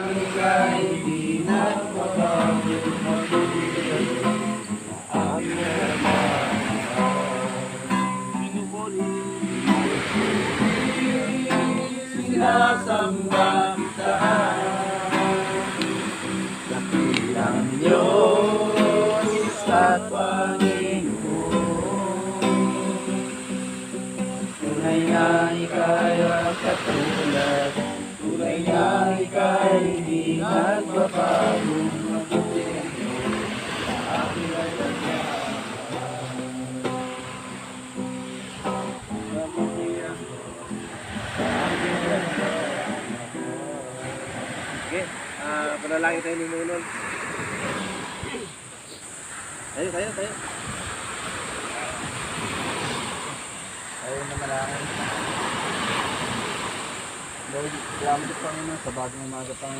Ika'y di nagbabago, sinasamba kita, dakilang Diyos at Panginoon. Tunay na ika'y katulad, tunay na ika'y di nagbabago. Sige, panalangin tayo ni Nunol. Tayo. Ayun na malangin. Lord, salamat sa Panginoon sa bagong umaga, Panginoon.